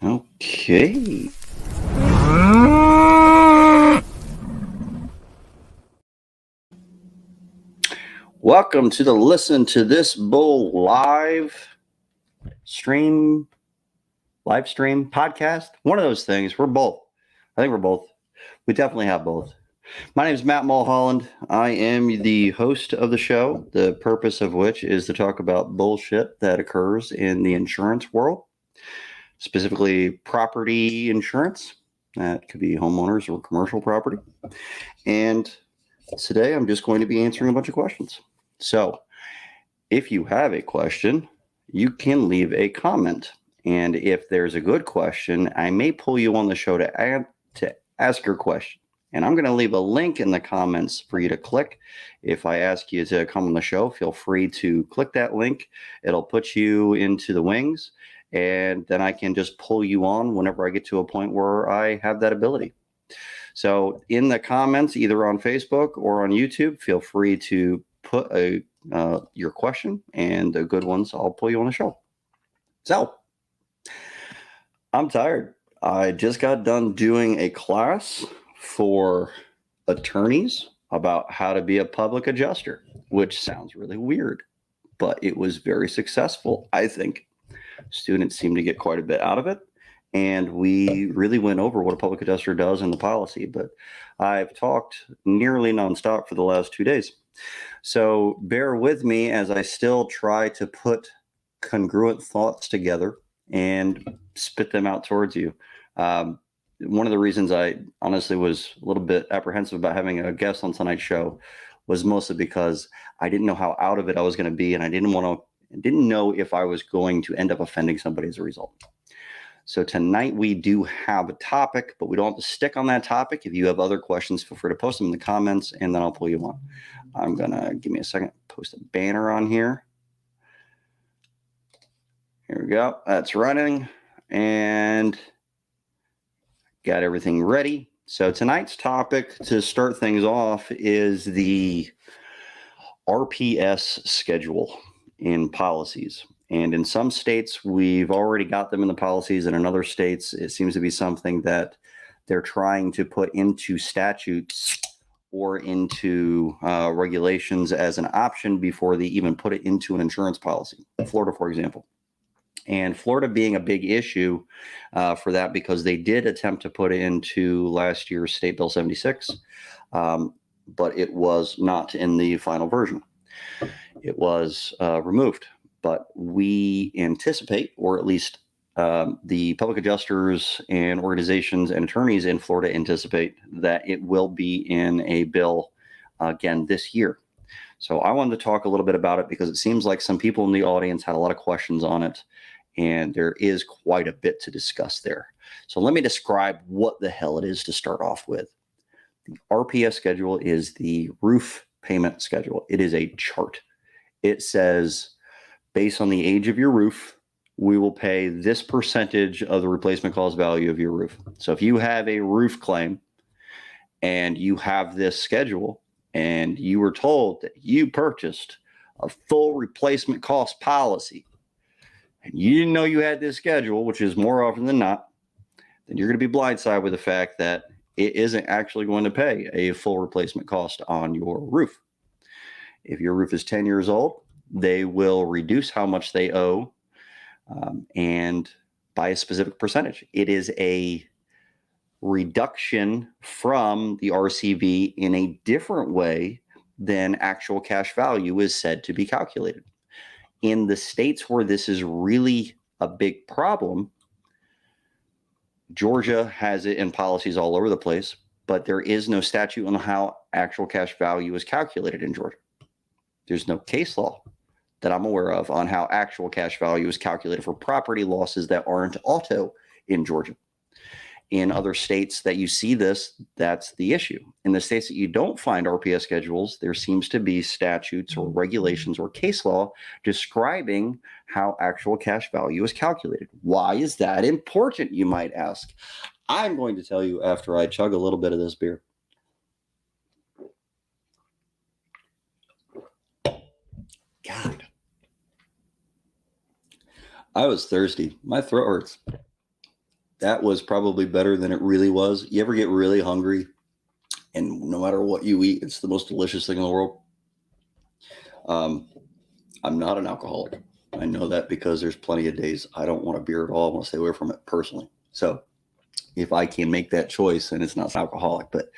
Okay. Welcome to the Listen to This Bull live stream podcast. One of those things. We're both. I think we're both. We definitely have both. My name is Matt Mulholland. I am the host of the show, the purpose of which is to talk about bullshit that occurs in the insurance world, specifically property insurance. That could be homeowners or commercial property. And today I'm just going to be answering a bunch of questions. So if you have a question, you can leave a comment. And if there's a good question, I may pull you on the show to ask your question. And I'm going to leave a link in the comments for you to click. If I ask you to come on the show, feel free to click that link. It'll put you into the wings. And then I can just pull you on whenever I get to a point where I have that ability. So in the comments, either on Facebook or on YouTube, feel free to put your question, and the good ones, I'll pull you on the show. So I'm tired. I just got done doing a class for attorneys about how to be a public adjuster, which sounds really weird, but it was very successful, I think. Students seem to get quite a bit out of it. And we really went over what a public adjuster does in the policy, but I've talked nearly nonstop for the last 2 days. So bear with me as I still try to put congruent thoughts together and spit them out towards you. One of the reasons I honestly was a little bit apprehensive about having a guest on tonight's show was mostly because I didn't know how out of it I was going to be, and I didn't know if I was going to end up offending somebody as a result. So tonight we do have a topic, but we don't have to stick on that topic. If you have other questions, feel free to post them in the comments, and then I'll pull you on. I'm going to, give me a second, post a banner on here. Here we go. That's running, and got everything ready. So tonight's topic, to start things off, is the RPS schedule in policies. And in some states, we've already got them in the policies. And in other states, it seems to be something that they're trying to put into statutes or into regulations as an option before they even put it into an insurance policy. Florida, for example. And Florida being a big issue for that, because they did attempt to put it into last year's State Bill 76, but it was not in the final version. It was removed. But we anticipate, or at least the public adjusters and organizations and attorneys in Florida anticipate, that it will be in a bill again this year. So I wanted to talk a little bit about it because it seems like some people in the audience had a lot of questions on it, and there is quite a bit to discuss there. So let me describe what the hell it is to start off with. The RPS schedule is the roof payment schedule. It is a chart. It says, based on the age of your roof, we will pay this percentage of the replacement cost value of your roof. So if you have a roof claim and you have this schedule and you were told that you purchased a full replacement cost policy and you didn't know you had this schedule, which is more often than not, then you're going to be blindsided with the fact that it isn't actually going to pay a full replacement cost on your roof. If your roof is 10 years old, they will reduce how much they owe and by a specific percentage. It is a reduction from the RCV in a different way than actual cash value is said to be calculated. In the states where this is really a big problem, Georgia has it in policies all over the place, but there is no statute on how actual cash value is calculated in Georgia. There's no case law that I'm aware of on how actual cash value is calculated for property losses that aren't auto in Georgia. In other states that you see this, that's the issue. In the states that you don't find RPS schedules, there seems to be statutes or regulations or case law describing how actual cash value is calculated. Why is that important, you might ask? I'm going to tell you after I chug a little bit of this beer. God. I was thirsty. My throat hurts. That was probably better than it really was. You ever get really hungry and no matter what you eat, it's the most delicious thing in the world? I'm not an alcoholic. I know that because there's plenty of days I don't want a beer at all. I want to stay away from it personally. So if I can make that choice, then it's not alcoholic. But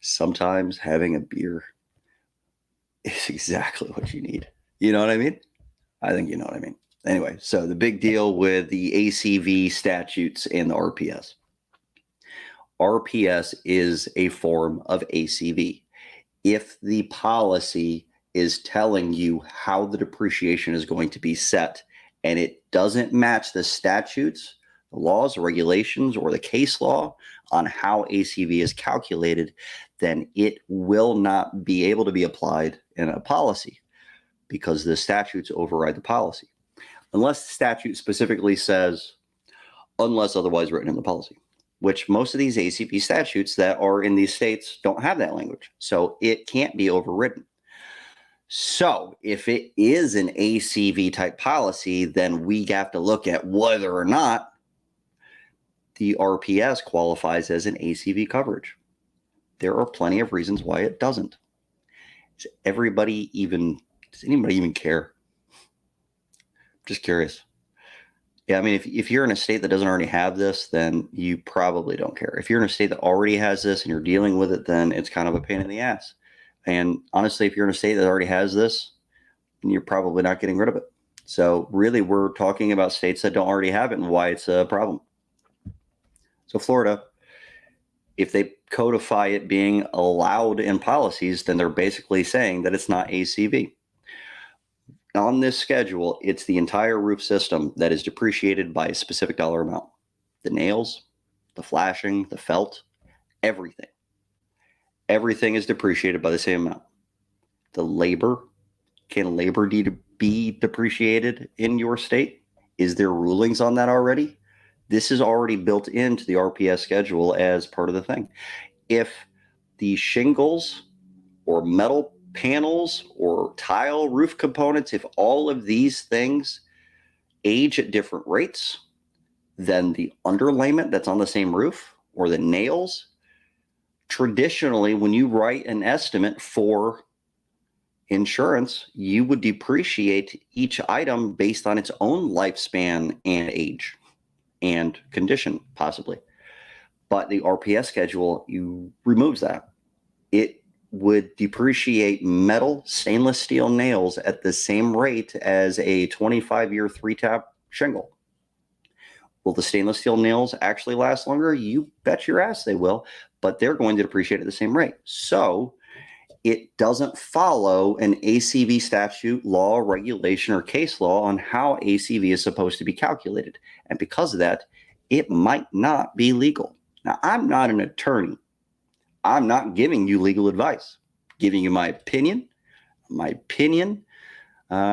sometimes having a beer is exactly what you need. You know what I mean? I think you know what I mean. Anyway, so the big deal with the ACV statutes and the RPS. RPS is a form of ACV. If the policy is telling you how the depreciation is going to be set and it doesn't match the statutes, the laws, the regulations, or the case law on how ACV is calculated, then it will not be able to be applied in a policy because the statutes override the policy. Unless the statute specifically says, unless otherwise written in the policy, which most of these ACV statutes that are in these states don't have that language. So it can't be overridden. So if it is an ACV type policy, then we have to look at whether or not the RPS qualifies as an ACV coverage. There are plenty of reasons why it doesn't. Does anybody even care? Just curious. Yeah, I mean, if you're in a state that doesn't already have this, then you probably don't care. If you're in a state that already has this and you're dealing with it, then it's kind of a pain in the ass. And honestly, if you're in a state that already has this, you're probably not getting rid of it. So really, we're talking about states that don't already have it and why it's a problem. So Florida, if they codify it being allowed in policies, then they're basically saying that it's not ACV. On this schedule, it's the entire roof system that is depreciated by a specific dollar amount. The nails, the flashing, the felt, everything. Everything is depreciated by the same amount. The labor, can labor be depreciated in your state? Is there rulings on that already? This is already built into the RPS schedule as part of the thing. If the shingles or metal panels or tile roof components, if all of these things age at different rates than the underlayment that's on the same roof or the nails, traditionally, when you write an estimate for insurance, you would depreciate each item based on its own lifespan and age and condition, possibly. But the RPS schedule, removes that. It would depreciate metal stainless steel nails at the same rate as a 25-year 3-tap shingle. Will the stainless steel nails actually last longer? You bet your ass they will, but they're going to depreciate at the same rate. So it doesn't follow an ACV statute, law, regulation, or case law on how ACV is supposed to be calculated. And because of that, it might not be legal. Now, I'm not an attorney. I'm not giving you legal advice, giving you my opinion. My opinion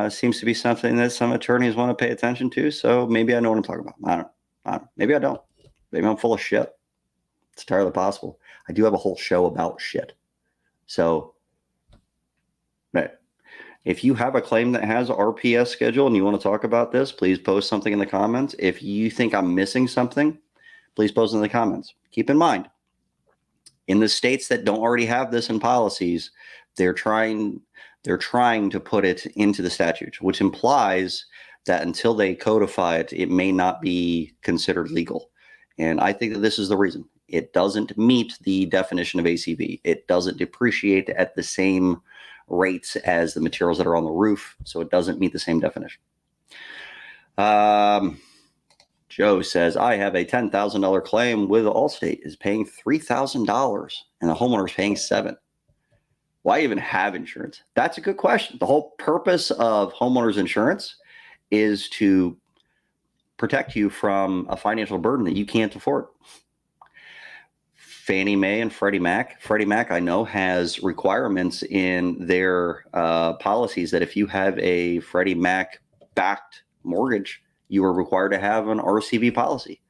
seems to be something that some attorneys want to pay attention to. So maybe I know what I'm talking about. I don't know. Maybe I don't. Maybe I'm full of shit. It's entirely possible. I do have a whole show about shit. So, right. If you have a claim that has a RPS schedule and you want to talk about this, please post something in the comments. If you think I'm missing something, please post in the comments. Keep in mind, in the states that don't already have this in policies, they're trying to put it into the statute, which implies that until they codify it, it may not be considered legal. And I think that this is the reason. It doesn't meet the definition of ACV. It doesn't depreciate at the same rates as the materials that are on the roof, so it doesn't meet the same definition. Joe says, I have a $10,000 claim with Allstate, is paying $3,000 and the homeowner is paying $7,000. Why even have insurance? That's a good question. The whole purpose of homeowners insurance is to protect you from a financial burden that you can't afford. Fannie Mae and Freddie Mac. Freddie Mac, I know, has requirements in their policies that if you have a Freddie Mac backed mortgage, you are required to have an RCV policy.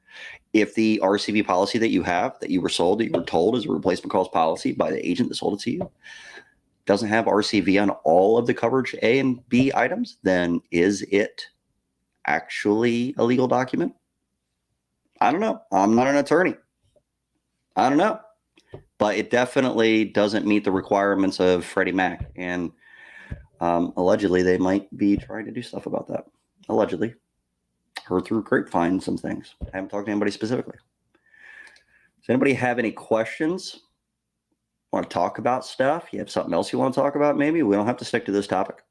If the RCV policy that you have, that you were sold, that you were told is a replacement cost policy by the agent that sold it to you, doesn't have RCV on all of the coverage A and B items, then is it actually a legal document? I don't know. I'm not an attorney. I don't know. But it definitely doesn't meet the requirements of Freddie Mac. And allegedly, they might be trying to do stuff about that. Allegedly. Heard through grapevine some things. I haven't talked to anybody specifically. Does anybody have any questions? Want to talk about stuff? You have something else you want to talk about? Maybe we don't have to stick to this topic.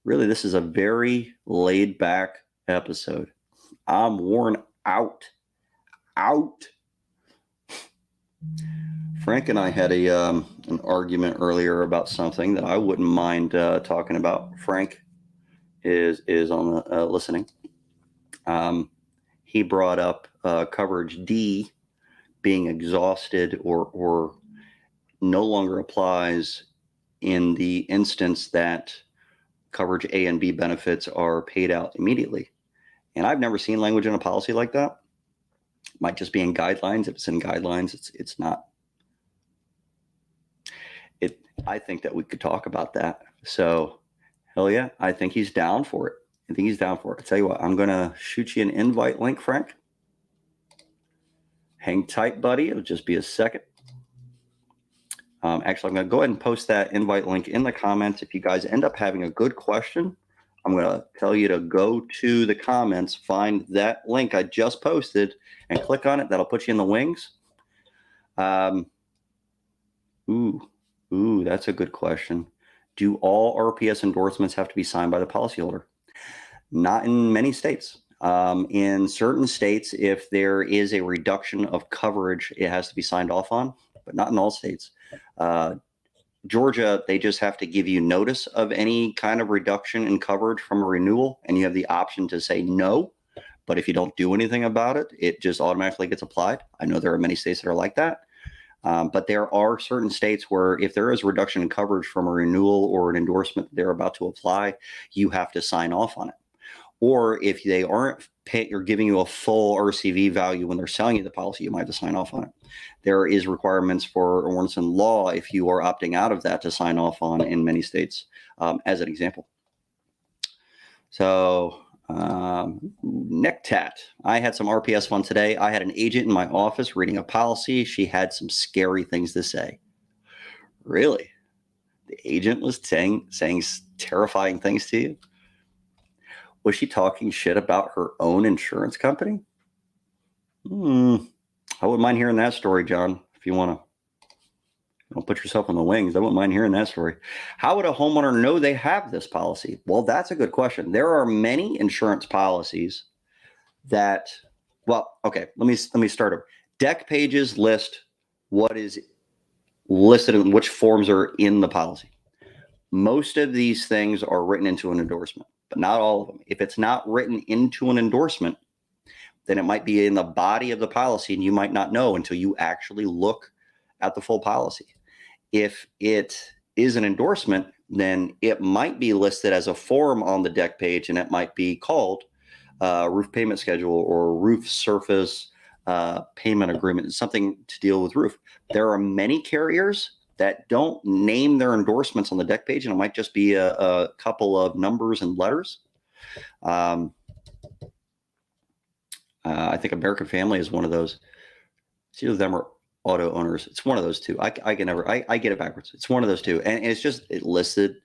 Really, this is a very laid back episode. I'm worn out. Frank and I had an argument earlier about something that I wouldn't mind talking about. Frank is on the listening. He brought up coverage D being exhausted or no longer applies in the instance that coverage A and B benefits are paid out immediately. And I've never seen language in a policy like that. It might just be in guidelines. If it's in guidelines, it's not. I think that we could talk about that. So, hell yeah, I think he's down for it. I tell you what, I'm going to shoot you an invite link, Frank. Hang tight, buddy. It'll just be a second. Actually, I'm going to go ahead and post that invite link in the comments. If you guys end up having a good question, I'm going to tell you to go to the comments, find that link I just posted, and click on it. That'll put you in the wings. Ooh, that's a good question. Do all RPS endorsements have to be signed by the policyholder? Not in many states. In certain states, if there is a reduction of coverage, it has to be signed off on, but not in all states. Georgia, they just have to give you notice of any kind of reduction in coverage from a renewal, and you have the option to say no. But if you don't do anything about it, it just automatically gets applied. I know there are many states that are like that. But there are certain states where if there is a reduction in coverage from a renewal or an endorsement they're about to apply, you have to sign off on it. Or if they aren't paying or giving you a full RCV value when they're selling you the policy, you might have to sign off on it. There is requirements for ordinance and law if you are opting out of that to sign off on in many states, as an example. So neck tat. I had some RPS fun today. I had an agent in my office reading a policy. She had some scary things to say. Really? The agent was saying terrifying things to you? Was she talking shit about her own insurance company? I wouldn't mind hearing that story, John, if you want to. Don't put yourself on the wings. I wouldn't mind hearing that story. How would a homeowner know they have this policy? Well, that's a good question. There are many insurance policies that, well, okay, let me start over. Deck pages list what is listed and which forms are in the policy. Most of these things are written into an endorsement, but not all of them. If it's not written into an endorsement, then it might be in the body of the policy and you might not know until you actually look at the full policy. If it is an endorsement, then it might be listed as a form on the deck page, and it might be called roof payment schedule or roof surface payment agreement, something to deal with roof. There are many carriers that don't name their endorsements on the deck page, and it might just be a couple of numbers and letters. I think American Family is one of those. It's either them or Auto Owners. It's one of those two. I get it backwards. It's one of those two. And it's just, it listed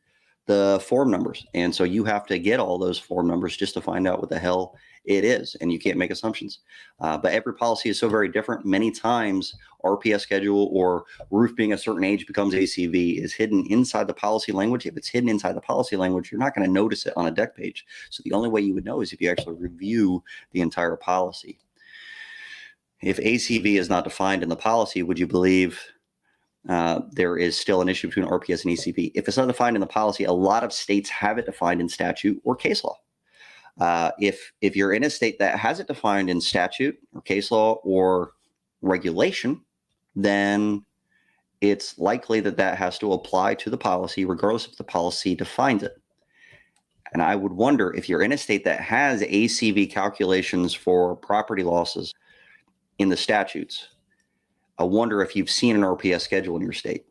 the form numbers. And so you have to get all those form numbers just to find out what the hell it is. And you can't make assumptions. But every policy is so very different. Many times RPS schedule or roof being a certain age becomes ACV is hidden inside the policy language. If it's hidden inside the policy language, you're not going to notice it on a deck page. So the only way you would know is if you actually review the entire policy. If ACV is not defined in the policy, would you believe there is still an issue between RPS and ACV? If it's not defined in the policy, a lot of states have it defined in statute or case law. If you're in a state that has it defined in statute or case law or regulation, then it's likely that has to apply to the policy regardless if the policy defines it. And I would wonder if you're in a state that has ACV calculations for property losses in the statutes, I wonder if you've seen an RPS schedule in your state.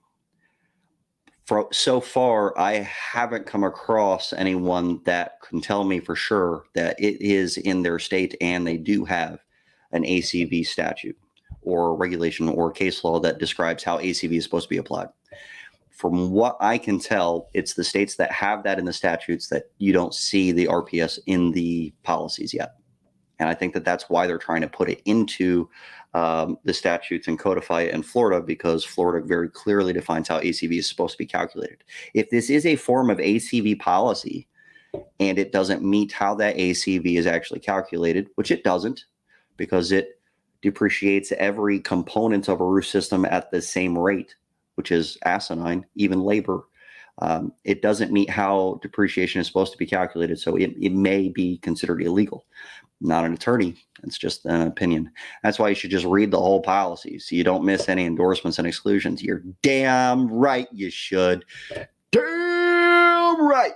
So far, I haven't come across anyone that can tell me for sure that it is in their state and they do have an ACV statute or regulation or case law that describes how ACV is supposed to be applied. From what I can tell, it's the states that have that in the statutes that you don't see the RPS in the policies yet. And I think that that's why they're trying to put it into the statutes and codify it in Florida, because Florida very clearly defines how ACV is supposed to be calculated. If this is a form of ACV policy and it doesn't meet how that ACV is actually calculated, which it doesn't, because it depreciates every component of a roof system at the same rate, which is asinine, even labor. It doesn't meet how depreciation is supposed to be calculated, so it may be considered illegal. Not an attorney, it's just an opinion. That's why you should just read the whole policy so you don't miss any endorsements and exclusions. You're damn right you should. Damn right.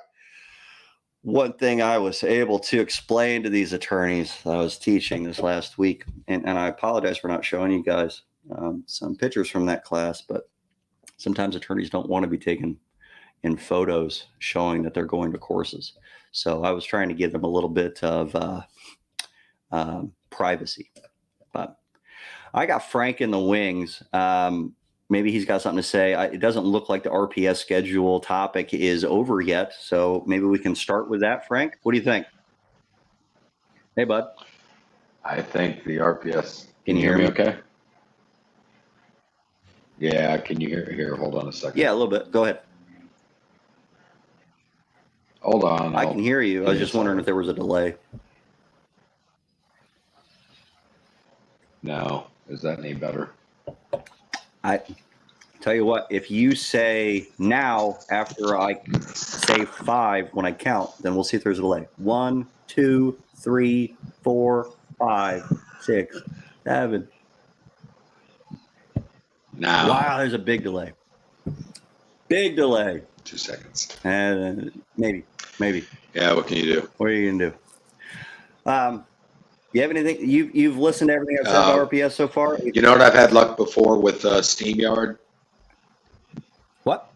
One thing I was able to explain to these attorneys that I was teaching this last week, and I apologize for not showing you guys some pictures from that class, but sometimes attorneys don't want to be taken in photos showing that they're going to courses. So I was trying to give them a little bit of privacy. But I got Frank in the wings. Maybe he's got something to say. It doesn't look like the RPS schedule topic is over yet, so maybe we can start with that. Frank, what do you think? Hey, bud. I think the RPS. Can you hear me okay? Yeah, can you hear? Here, hold on a second. Yeah, a little bit. Go ahead. Hold on. I can hear you. I was just wondering if there was a delay. No. Is that any better? I tell you what, if you say now after I say 5 when I count, then we'll see if there's a delay. 1, 2, 3, 4, 5, 6, 7. Now. Wow, there's a big delay. Big delay. 2 seconds. Maybe. Yeah, what can you do? What are you gonna do? You have anything? You've listened to everything I've said about RPS so far? You know what? I've had luck before with SteamYard. What?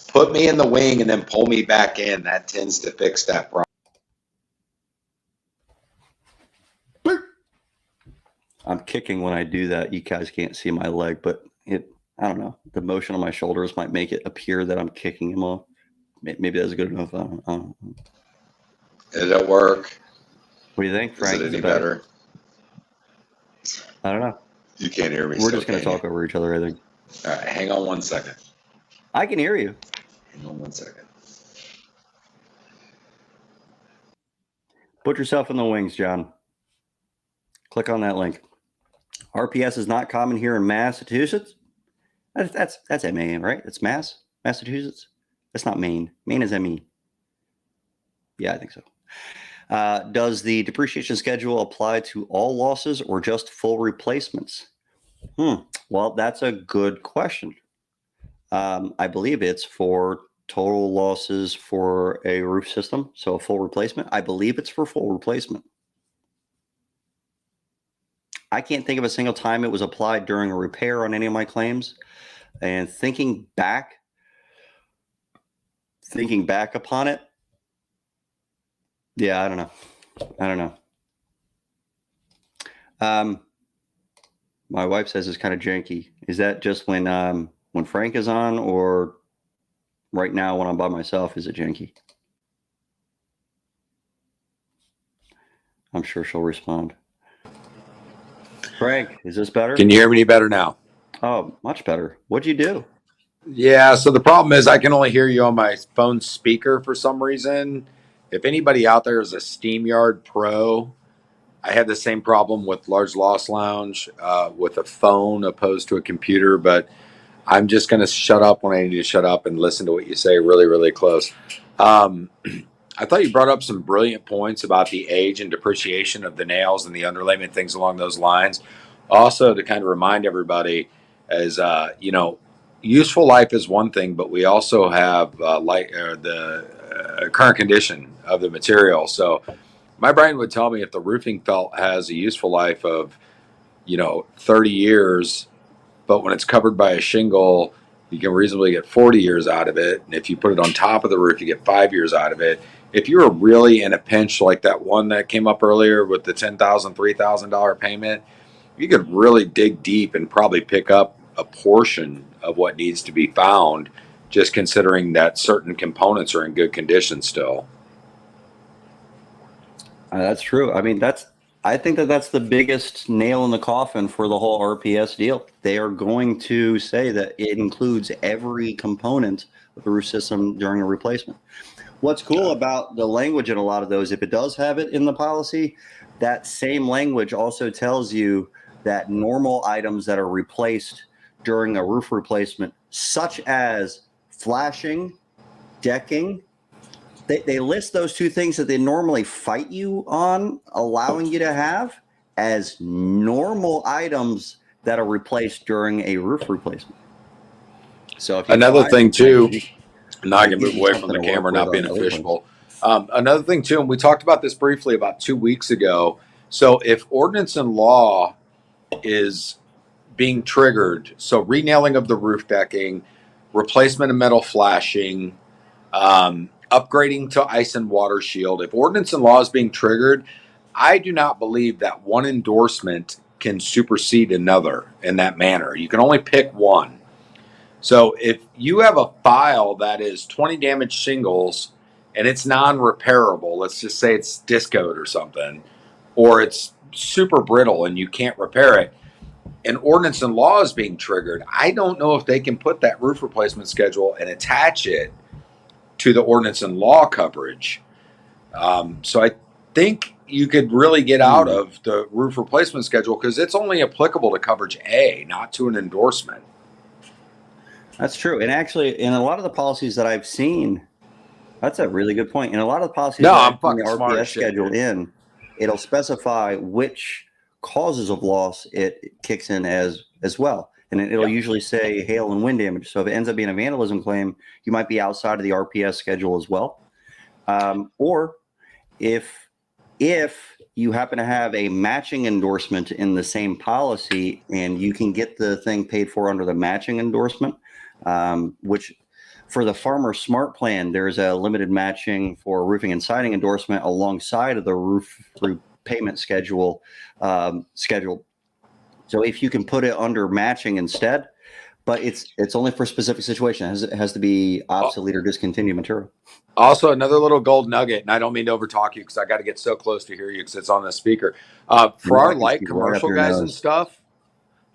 Put me in the wing and then pull me back in. That tends to fix that problem. I'm kicking when I do that. You guys can't see my leg, but I don't know. The motion on my shoulders might make it appear that I'm kicking him off. Maybe that's good enough. I don't know. It'll work. What do you think, Frank? Is it any better? I don't know. You can't hear me. We're just going to talk over each other, I think. All right, hang on 1 second. I can hear you. Hang on 1 second. Put yourself in the wings, John. Click on that link. RPS is not common here in Massachusetts. That's MA, right? It's Massachusetts. That's not Maine. Maine is ME. Yeah, I think so. Does the depreciation schedule apply to all losses or just full replacements? Well, that's a good question. I believe it's for total losses for a roof system. So a full replacement. I believe it's for full replacement. I can't think of a single time it was applied during a repair on any of my claims. And thinking back upon it, yeah, I don't know. My wife says it's kind of janky. Is that just when Frank is on, or right now when I'm by myself, is it janky? I'm sure she'll respond. Frank, is this better? Can you hear me any better now? Oh, much better. What'd you do? Yeah, so the problem is I can only hear you on my phone speaker for some reason. If anybody out there is a SteamYard Pro, I had the same problem with Large Loss Lounge with a phone opposed to a computer, but I'm just going to shut up when I need to shut up and listen to what you say really, really close. I thought you brought up some brilliant points about the age and depreciation of the nails and the underlayment, things along those lines. Also, to kind of remind everybody, as useful life is one thing, but we also have the current condition of the material. So my brain would tell me if the roofing felt has a useful life of 30 years, but when it's covered by a shingle, you can reasonably get 40 years out of it. And if you put it on top of the roof, you get 5 years out of it. If you were really in a pinch like that one that came up earlier with the $10,000, $3,000 payment, you could really dig deep and probably pick up a portion of what needs to be found, just considering that certain components are in good condition still. That's true. I mean, I think that's the biggest nail in the coffin for the whole RPS deal. They are going to say that it includes every component of the roof system during a replacement. What's cool about the language in a lot of those, if it does have it in the policy, that same language also tells you that normal items that are replaced during a roof replacement, such as flashing, decking, they list those two things that they normally fight you on allowing you to have as normal items that are replaced during a roof replacement. So if another thing too, now I can move away from the camera, not being a fishbowl. Another thing too, and we talked about this briefly about 2 weeks ago. So if ordinance and law is being triggered, so renailing of the roof decking, replacement of metal flashing, upgrading to ice and water shield. If ordinance and law is being triggered, I do not believe that one endorsement can supersede another in that manner. You can only pick one. So if you have a file that is 20 damaged shingles and it's non-repairable, let's just say it's discoed or something, or it's super brittle and you can't repair it, and ordinance and law is being triggered, I don't know if they can put that roof replacement schedule and attach it to the ordinance and law coverage. So I think you could really get out of the roof replacement schedule because it's only applicable to coverage A, not to an endorsement. That's true. And actually, in a lot of the policies that I've seen, that's a really good point. In a lot of the policies that I'm the fucking smart RPS as shit, schedule dude. in, it'll specify which causes of loss it kicks in as well. And it'll usually say hail and wind damage. So if it ends up being a vandalism claim, you might be outside of the RPS schedule as well. Or if you happen to have a matching endorsement in the same policy and you can get the thing paid for under the matching endorsement, which for the Farmer Smart Plan, there's a limited matching for roofing and siding endorsement alongside of the roof payment schedule. So if you can put it under matching instead, but it's only for specific situations. It has to be obsolete or discontinued material. Also, another little gold nugget, and I don't mean to overtalk you because I got to get so close to hear you because it's on the speaker. For our light commercial guys and stuff,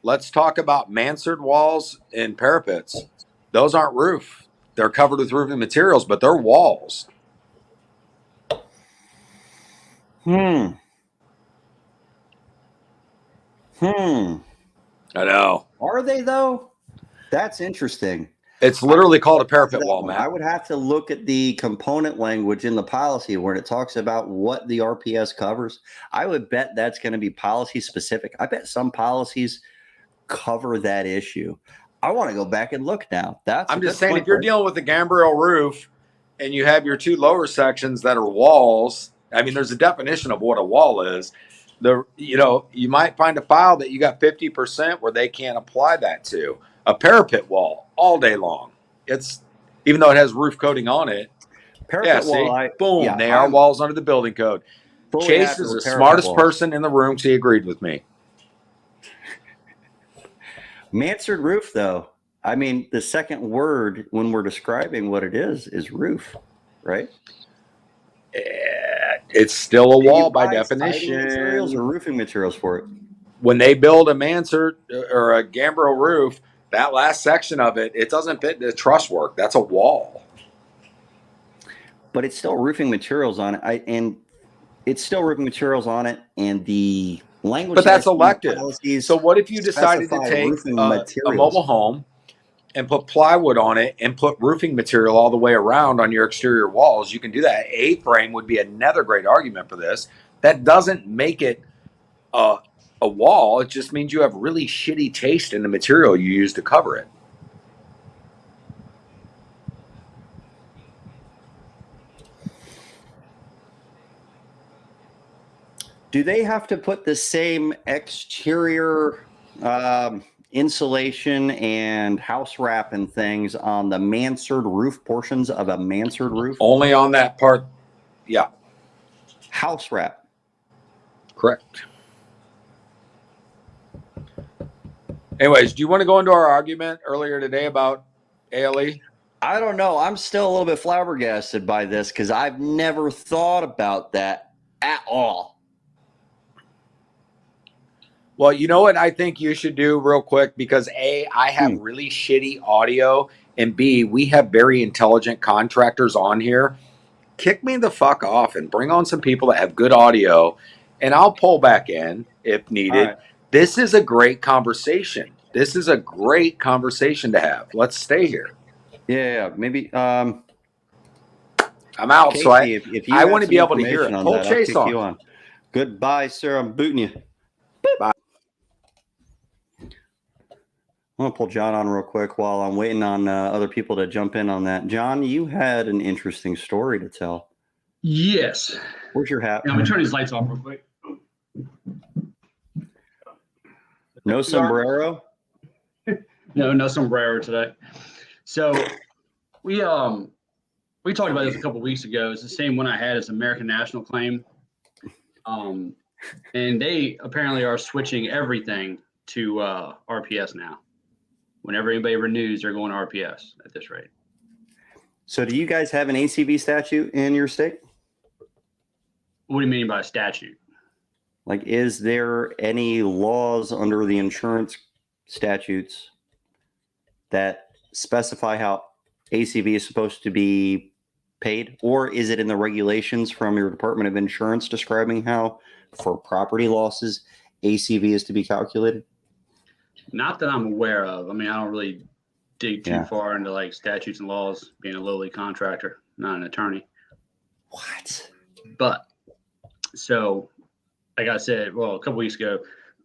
let's talk about Mansard walls and parapets. Those aren't roof. They're covered with roofing materials, but they're walls. I know. Are they though? That's interesting. It's literally called a parapet wall, Matt. I would have to look at the component language in the policy where it talks about what the RPS covers. I would bet that's going to be policy specific. I bet some policies cover that issue. I want to go back and look now. I'm just saying, if you're dealing with a gambrel roof and you have your two lower sections that are walls, I mean, there's a definition of what a wall is. You might find a file that you got 50% where they can't apply that to. A parapet wall all day long. It's even though it has roof coating on it. Parapet wall, boom, they are walls under the building code. Chase is the smartest person in the room, so he agreed with me. Mansard roof, though. I mean, the second word when we're describing what it is roof, right? It's still a wall by definition. Materials or roofing materials for it. When they build a Mansard or a gambrel roof, that last section of it, it doesn't fit the truss work. That's a wall. But it's still roofing materials on it. And the language. But that's elective. So what if you decided to take a mobile home and put plywood on it and put roofing material all the way around on your exterior walls? You can do that. A-frame would be another great argument for this. That doesn't make it a wall. It just means you have really shitty taste in the material you use to cover it. Do they have to put the same exterior insulation and house wrap and things on the Mansard roof portions of a Mansard roof? Only on that part Yeah. House wrap. Correct. Anyways, do you want to go into our argument earlier today about ALE? I don't know. I'm still a little bit flabbergasted by this because I've never thought about that at all. Well, you know what I think you should do real quick, because A, I have really shitty audio, and B, we have very intelligent contractors on here. Kick me the fuck off and bring on some people that have good audio, and I'll pull back in if needed. Right. This is a great conversation. This is a great conversation to have. Let's stay here. Yeah, maybe. I'm out, Casey, so if you I have want to some be able to hear information it. on Pull that, I'll Chase kick on. you on. Goodbye, sir. I'm booting you. Bye. I'm going to pull John on real quick while I'm waiting on other people to jump in on that. John, you had an interesting story to tell. Yes. Where's your hat? Yeah, I'm gonna turn these lights off real quick. No sombrero? No sombrero today. So we talked about this a couple weeks ago. It's the same one I had as American National claim. And they apparently are switching everything to RPS now. Whenever anybody renews, they're going to RPS at this rate. So do you guys have an ACV statute in your state? What do you mean by statute? Like, is there any laws under the insurance statutes that specify how ACV is supposed to be paid? Or is it in the regulations from your Department of Insurance describing how, for property losses, ACV is to be calculated? Not that I'm aware of. I mean, I don't really dig too Yeah. far into like statutes and laws, being a lowly contractor, not an attorney. What? But so, like I said, well, a couple weeks ago,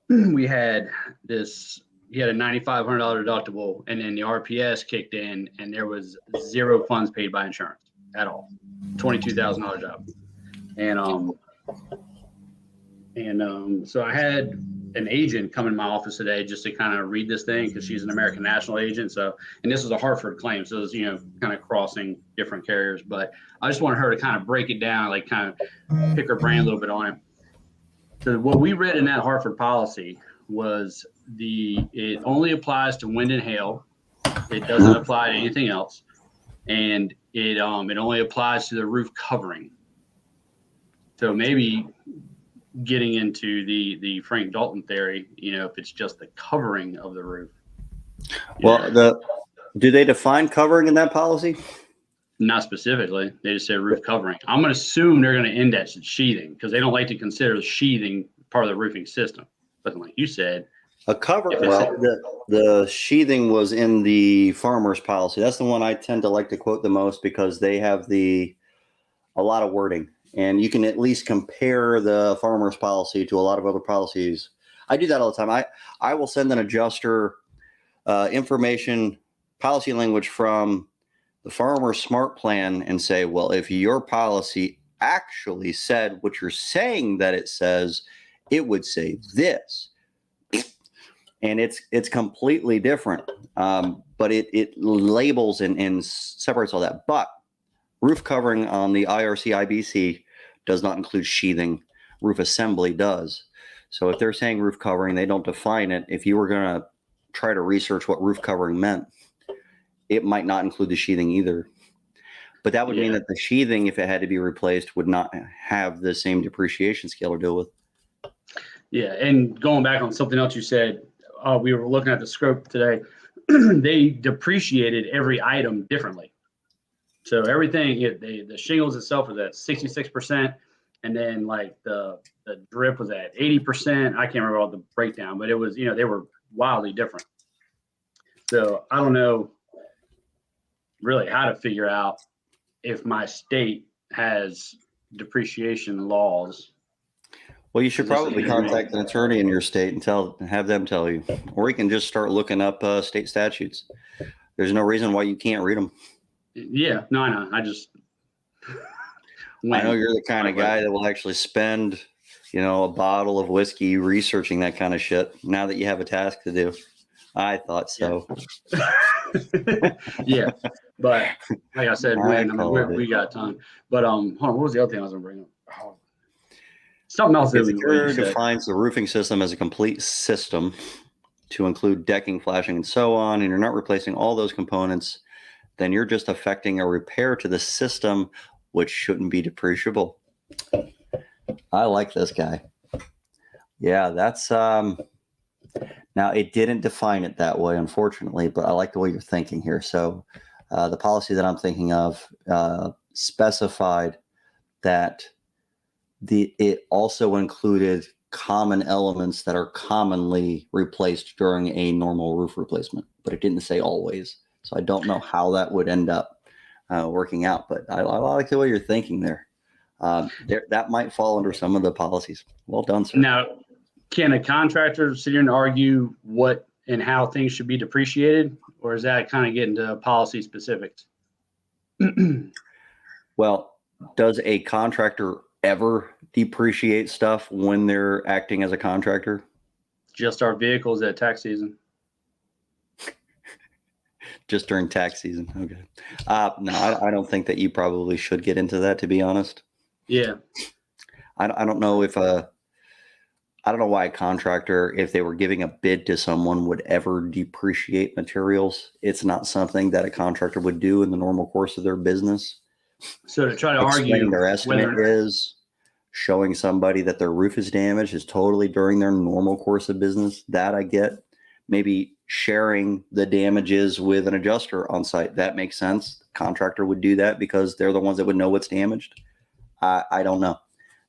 we had this. He had a $9,500 deductible, and then the RPS kicked in, and there was zero funds paid by insurance at all. $22,000 job, and so I had an agent come in my office today just to kind of read this thing because she's an American National agent. So, and this was a Hartford claim, so it was kind of crossing different carriers. But I just wanted her to kind of break it down, like kind of pick her brain a little bit on it. So what we read in that Hartford policy was it only applies to wind and hail. It doesn't apply to anything else, and it only applies to the roof covering. So maybe getting into the Frank Dalton theory, if it's just the covering of the roof. Well, do they define covering in that policy? Not specifically. They just say roof covering. I'm going to assume they're going to index it sheathing because they don't like to consider the sheathing part of the roofing system. But like you said, a cover. Well, the sheathing was in the farmer's policy. That's the one I tend to like to quote the most because they have a lot of wording. And you can at least compare the farmer's policy to a lot of other policies. I do that all the time. I will send an adjuster information, policy language from the farmer's smart plan and say, well, if your policy actually said what you're saying that it says, it would say this. And it's completely different. But it labels and separates all that. But roof covering on the IRC IBC does not include sheathing. Roof assembly does. So if they're saying roof covering, they don't define it. If you were going to try to research what roof covering meant, it might not include the sheathing either. But that would mean that the sheathing, if it had to be replaced, would not have the same depreciation scale to deal with. Yeah, and going back on something else you said, we were looking at the scope today. They depreciated every item differently. So everything, the shingles itself was at 66%, and then like the drip was at 80%. I can't remember all the breakdown, but it was, they were wildly different. So I don't know really how to figure out if my state has depreciation laws. Well, you should probably contact an attorney in your state and have them tell you, or you can just start looking up state statutes. There's no reason why you can't read them. Yeah, no, I know. I know you're the kind of guy that will actually spend, a bottle of whiskey researching that kind of shit now that you have a task to do. I thought so. Yeah. But like I said, I when called we it. got time. But hold on, what was the other thing I was gonna bring up? Oh, something else If that the you carrier said. defines the roofing system as a complete system to include decking, flashing, and so on, and you're not replacing all those components, then you're just affecting a repair to the system, which shouldn't be depreciable. I like this guy. Yeah, that's now it didn't define it that way, unfortunately, but I like the way you're thinking here. So the policy that I'm thinking of specified that it also included common elements that are commonly replaced during a normal roof replacement, but it didn't say always. So I don't know how that would end up working out, but I like the way you're thinking there. That might fall under some of the policies. Well done, sir. Now, can a contractor sit here and argue what and how things should be depreciated, or is that kind of getting to policy specifics? Well, does a contractor ever depreciate stuff when they're acting as a contractor? Just our vehicles at tax season. Just during tax season. Okay. No, I don't think that you probably should get into that, to be honest. Yeah. I don't know if I don't know why a contractor, if they were giving a bid to someone, would ever depreciate materials. It's not something that a contractor would do in the normal course of their business. So to try to Explaining argue their estimate is showing somebody that their roof is damaged is totally during their normal course of business. That I get. Maybe sharing the damages with an adjuster on site. That makes sense. The contractor would do that because they're the ones that would know what's damaged. I don't know.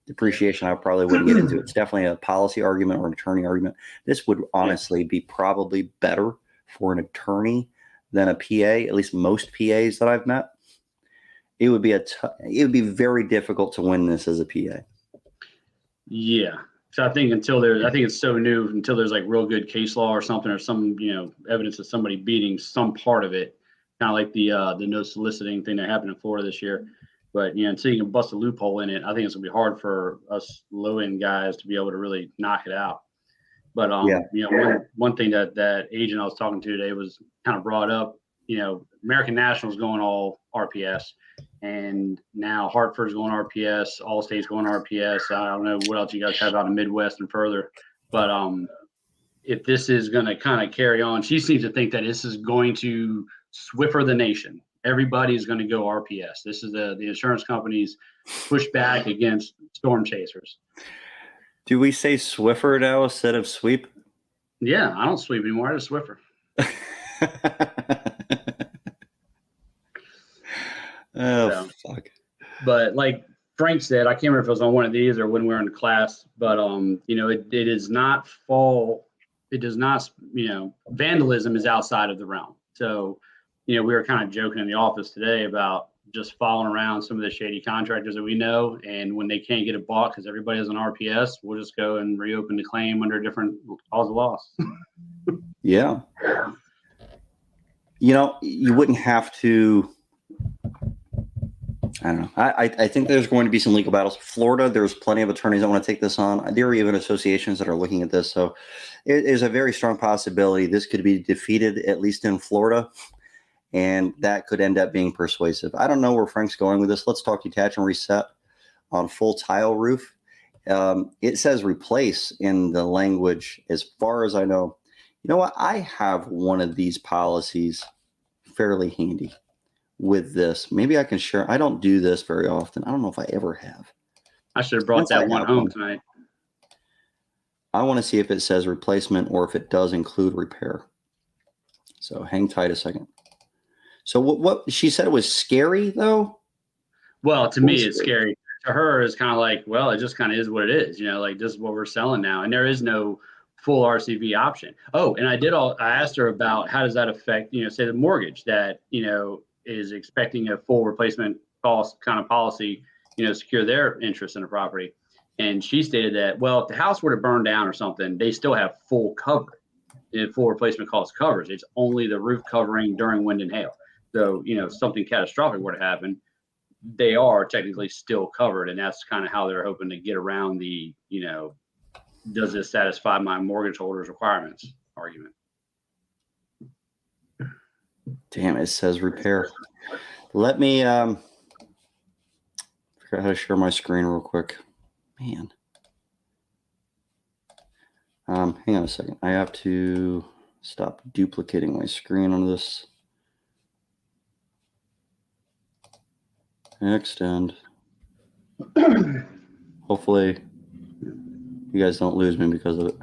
Depreciation, I probably wouldn't get into. It's definitely a policy argument or an attorney argument. This would honestly be probably better for an attorney than a PA, at least most PAs that I've met. It would be it would be very difficult to win this as a PA. Yeah. So I think I think it's so new until there's like real good case law or something, or some, evidence of somebody beating some part of it, kind of like the no soliciting thing that happened in Florida this year. But, until you can bust a loophole in it, I think it's gonna be hard for us low end guys to be able to really knock it out. But, one thing that agent I was talking to today was kind of brought up, American National's going all RPS. And now Hartford's going RPS, Allstate's going RPS. I don't know what else you guys have out in Midwest and further, but if this is going to kind of carry on, she seems to think that this is going to Swiffer the nation. Everybody's going to go RPS. This is the insurance companies push back against storm chasers. Do we say Swiffer now instead of sweep? Yeah, I don't sweep anymore. I just Swiffer. Oh, fuck. But like Frank said, I can't remember if it was on one of these or when we were in class, but it does not fall. It does not, vandalism is outside of the realm. So, we were kind of joking in the office today about just following around some of the shady contractors that we know. And when they can't get it bought because everybody has an RPS, we'll just go and reopen the claim under a different cause of loss. Yeah. You wouldn't have to. I don't know. I think there's going to be some legal battles. Florida, there's plenty of attorneys that want to take this on. There are even associations that are looking at this. So it is a very strong possibility this could be defeated, at least in Florida. And that could end up being persuasive. I don't know where Frank's going with this. Let's talk detach and reset on full tile roof. It says replace in the language as far as I know. You know what? I have one of these policies fairly handy with this. Maybe I can share. I don't do this very often. I don't know if I ever have. I should have brought that one home tonight. I want to see if it says replacement or if it does include repair. So hang tight a second. So what she said was scary though? Well, to me, it's scary. To her, it's kind of like, well, it just kind of is what it is. Like this is what we're selling now. And there is no full RCV option. Oh, and I asked her about how does that affect, say the mortgage that, is expecting a full replacement cost kind of policy, secure their interest in the property. And she stated that, well, if the house were to burn down or something, they still have full coverage. Full replacement cost coverage. It's only the roof covering during wind and hail. So, if something catastrophic were to happen, they are technically still covered. And that's kind of how they're hoping to get around the, does this satisfy my mortgage holder's requirements argument. Damn, it says repair. Let me figure out how to share my screen real quick. Man. Hang on a second. I have to stop duplicating my screen on this. Extend. Hopefully you guys don't lose me because of it.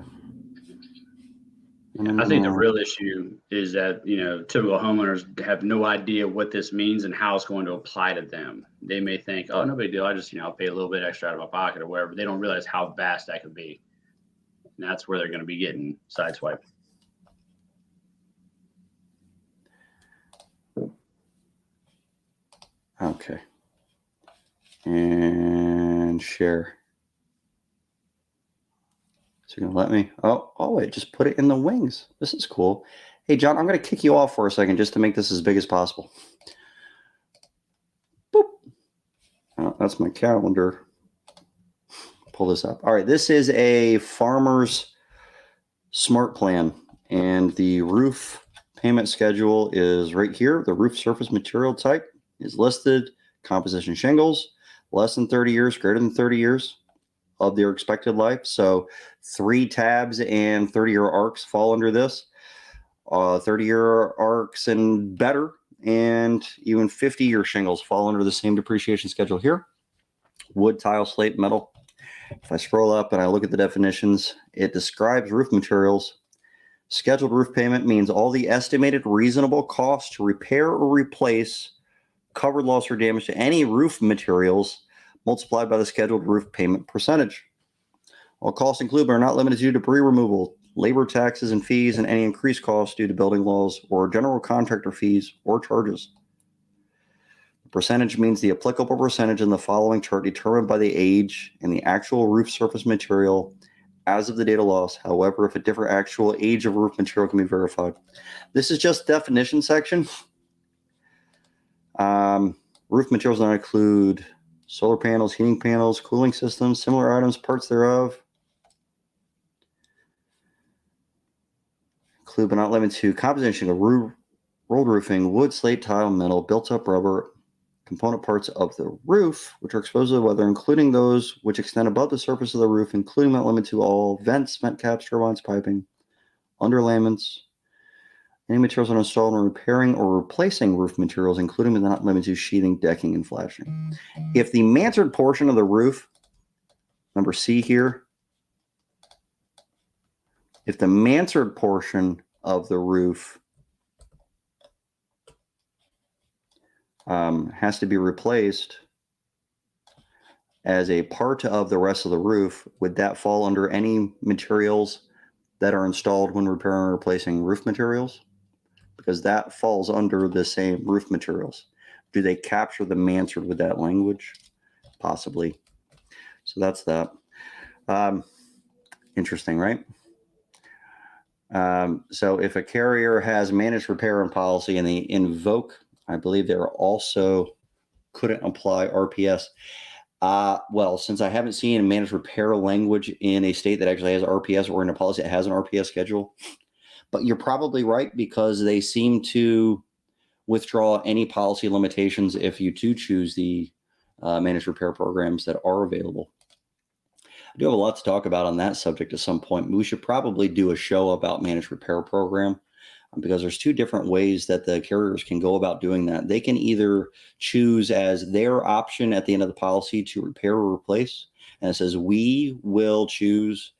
I think the real issue is that, typical homeowners have no idea what this means and how it's going to apply to them. They may think, oh, no big deal. I just, I'll pay a little bit extra out of my pocket or whatever. They don't realize how vast that could be. And that's where they're going to be getting sideswiped. Okay. And share. So you're gonna let me? Oh, wait, just put it in the wings. This is cool. Hey, John, I'm gonna kick you off for a second just to make this as big as possible. Boop. Oh, that's my calendar. Pull this up. All right, this is a farmer's smart plan, and the roof payment schedule is right here. The roof surface material type is listed. Composition shingles, less than 30 years, greater than 30 years of their expected life. So 3 tabs and 30-year arcs fall under this. 30-year arcs and better, and even 50-year shingles fall under the same depreciation schedule here. Wood, tile, slate, metal. If I scroll up and I look at the definitions, it describes roof materials. Scheduled roof payment means all the estimated reasonable cost to repair or replace covered loss or damage to any roof materials multiplied by the scheduled roof payment percentage. All costs include but are not limited to debris removal, labor, taxes, and fees, and any increased costs due to building laws or general contractor fees or charges. The percentage means the applicable percentage in the following chart determined by the age and the actual roof surface material as of the date of loss. However, if a different actual age of roof material can be verified. This is just definition section. Roof materials not include solar panels, heating panels, cooling systems, similar items, parts thereof. Include but not limited to composition of rolled roofing, wood, slate, tile, metal, built-up rubber, component parts of the roof, which are exposed to the weather, including those which extend above the surface of the roof, including but not limited to all vents, vent caps, turbines, piping, underlayments. Any materials are installed when repairing or replacing roof materials, including but not limited to sheathing, decking, and flashing. If the mansard portion of the roof, number C here, if the mansard portion of the roof has to be replaced as a part of the rest of the roof, would that fall under any materials that are installed when repairing or replacing roof materials? Because that falls under the same roof materials. Do they capture the mansard with that language? Possibly. So that's that. Interesting, right? So if a carrier has managed repair and policy and they invoke, I believe they're also couldn't apply RPS. Well, since I haven't seen a managed repair language in a state that actually has RPS or in a policy that has an RPS schedule, but you're probably right because they seem to withdraw any policy limitations if you do choose the managed repair programs that are available. I do have a lot to talk about on that subject at some point. We should probably do a show about managed repair program because there's 2 different ways that the carriers can go about doing that. They can either choose as their option at the end of the policy to repair or replace, and it says we will choose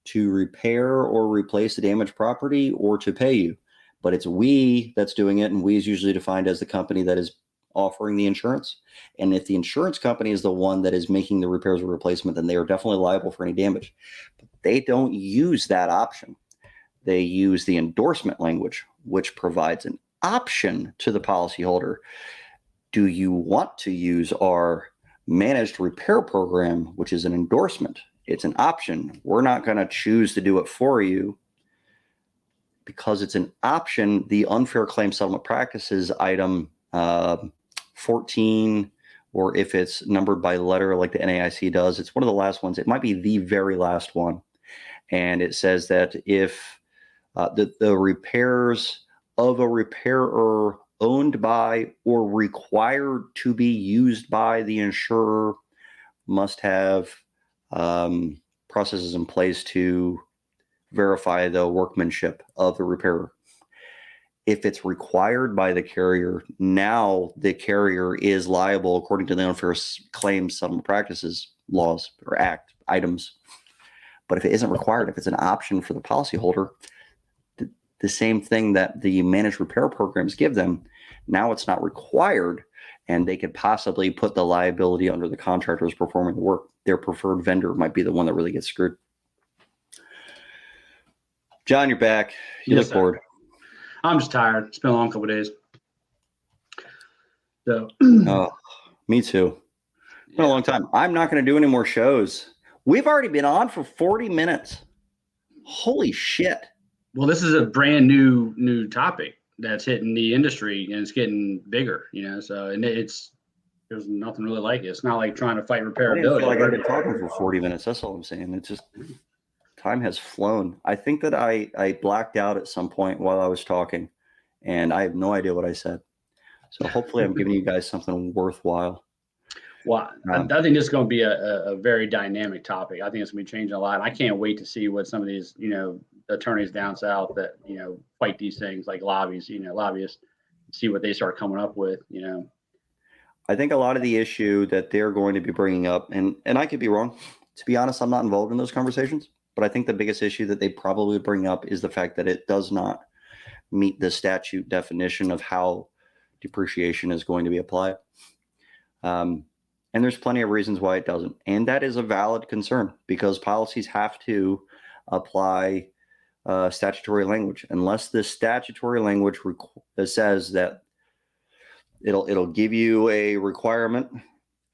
to repair or replace the damaged property or to pay you. But it's we that's doing it, and we is usually defined as the company that is offering the insurance. And if the insurance company is the one that is making the repairs or replacement, then they are definitely liable for any damage. But they don't use that option. They use the endorsement language, which provides an option to the policyholder. Do you want to use our managed repair program, which is an endorsement? It's an option. We're not going to choose to do it for you because it's an option. The unfair claim settlement practices item 14, or if it's numbered by letter like the NAIC does, it's one of the last ones. It might be the very last one. And it says that if the repairs of a repairer owned by or required to be used by the insurer must have processes in place to verify the workmanship of the repairer. If it's required by the carrier, now the carrier is liable according to the Unfair Claims Settlement Practices laws or act items. But if it isn't required, if it's an option for the policyholder, the same thing that the managed repair programs give them, now it's not required, and they could possibly put the liability under the contractors performing the work. Their preferred vendor might be the one that really gets screwed. John, you're back. You Yes, look bored. I'm just tired. It's been a long couple of days. So, Oh, me too. It's been a long time. I'm not going to do any more shows. We've already been on for 40 minutes. Holy shit. Well, this is a brand new topic that's hitting the industry, and it's getting bigger, so, and there's nothing really like it. It's not like trying to fight I repairability. didn't feel like I've been talking for 40 minutes. That's all I'm saying. It's just time has flown. I think that I blacked out at some point while I was talking, and I have no idea what I said. So hopefully I'm giving you guys something worthwhile. Well, I think this is going to be a very dynamic topic. I think it's going to be changing a lot. I can't wait to see what some of these, attorneys down south that, fight these things like lobbyists, see what they start coming up with, I think a lot of the issue that they're going to be bringing up, and I could be wrong. To be honest, I'm not involved in those conversations, but I think the biggest issue that they probably bring up is the fact that it does not meet the statute definition of how depreciation is going to be applied. And there's plenty of reasons why it doesn't. And that is a valid concern because policies have to apply statutory language. Unless the statutory language says that it'll give you a requirement,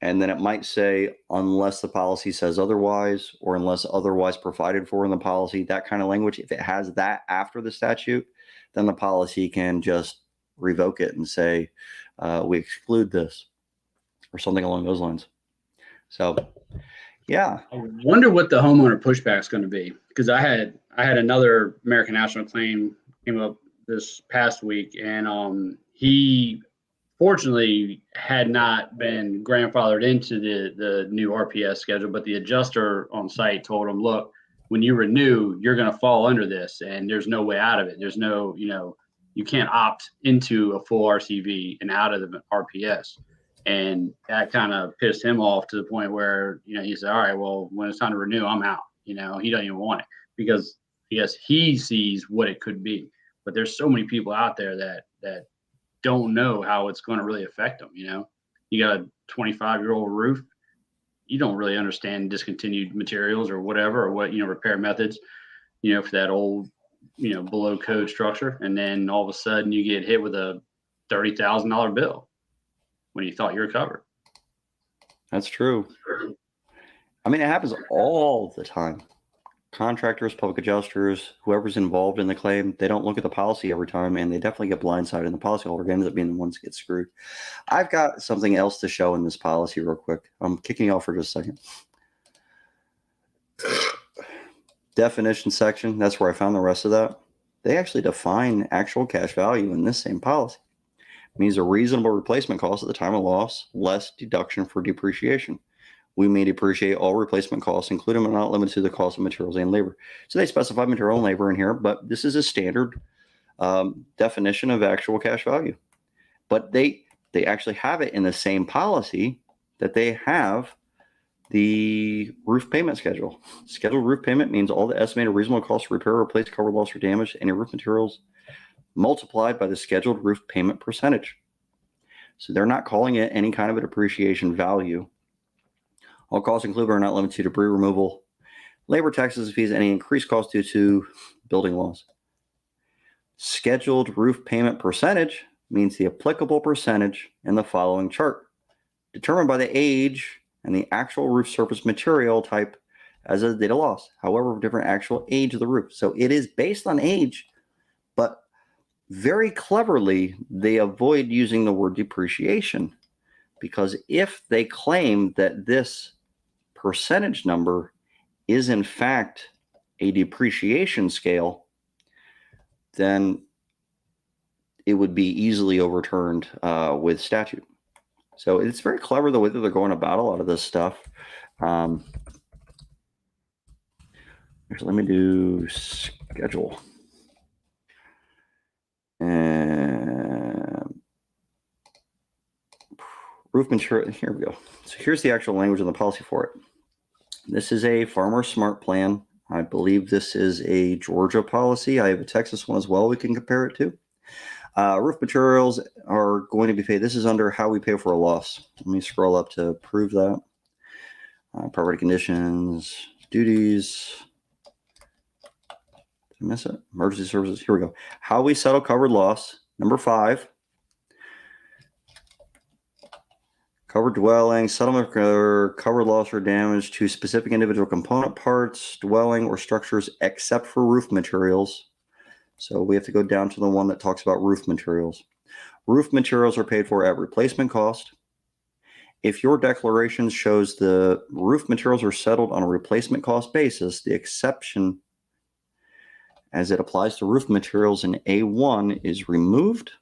and then it might say unless the policy says otherwise or unless otherwise provided for in the policy, that kind of language. If it has that after the statute, then the policy can just revoke it and say we exclude this or something along those lines. So, yeah. I wonder what the homeowner pushback is going to be, because I had another American National claim came up this past week, and he fortunately had not been grandfathered into the new RPS schedule, but the adjuster on site told him, look, when you renew, you're going to fall under this, and there's no way out of it. There's no, you can't opt into a full RCV and out of the RPS. And that kind of pissed him off to the point where, he said, all right, well, when it's time to renew, I'm out. He doesn't even want it because yes, he sees what it could be. But there's so many people out there that don't know how it's going to really affect them. You got a 25-year-old roof. You don't really understand discontinued materials or whatever, or what, repair methods, for that old, below code structure. And then all of a sudden you get hit with a $30,000 bill when you thought you were covered. That's true. I mean, it happens all the time. Contractors, public adjusters, whoever's involved in the claim, they don't look at the policy every time, and they definitely get blindsided, and the policyholder ends up being the ones that get screwed. I've got something else to show in this policy real quick. I'm kicking off for just a second. Definition section, that's where I found the rest of that. They actually define actual cash value in this same policy. It means a reasonable replacement cost at the time of loss, less deduction for depreciation. We may depreciate all replacement costs, including but not limited to the cost of materials and labor. So they specify material and labor in here, but this is a standard definition of actual cash value. But they actually have it in the same policy that they have the roof payment schedule. Scheduled roof payment means all the estimated reasonable costs to repair, replace, cover loss, or damage any roof materials multiplied by the scheduled roof payment percentage. So they're not calling it any kind of a depreciation value. All costs included are not limited to debris removal, labor, taxes, and fees, any increased costs due to building loss. Scheduled roof payment percentage means the applicable percentage in the following chart, determined by the age and the actual roof surface material type as of the date of loss, however different actual age of the roof. So it is based on age, but very cleverly, they avoid using the word depreciation, because if they claim that this percentage number is in fact a depreciation scale, then it would be easily overturned with statute. So it's very clever the way that they're going about a lot of this stuff. Let me do schedule. And roof material, here we go. So here's the actual language in the policy for it. This is a Farmer Smart plan. I believe this is a Georgia policy. I have a Texas one as well we can compare it to. Roof materials are going to be paid. This is under how we pay for a loss. Let me scroll up to prove that. Property conditions, duties. Did I miss it? Emergency services. Here we go. How we settle covered loss. Number 5. Covered dwelling, settlement for covered loss or damage to specific individual component parts, dwelling, or structures except for roof materials. So we have to go down to the one that talks about roof materials. Roof materials are paid for at replacement cost. If your declaration shows the roof materials are settled on a replacement cost basis, the exception as it applies to roof materials in A1 is removed,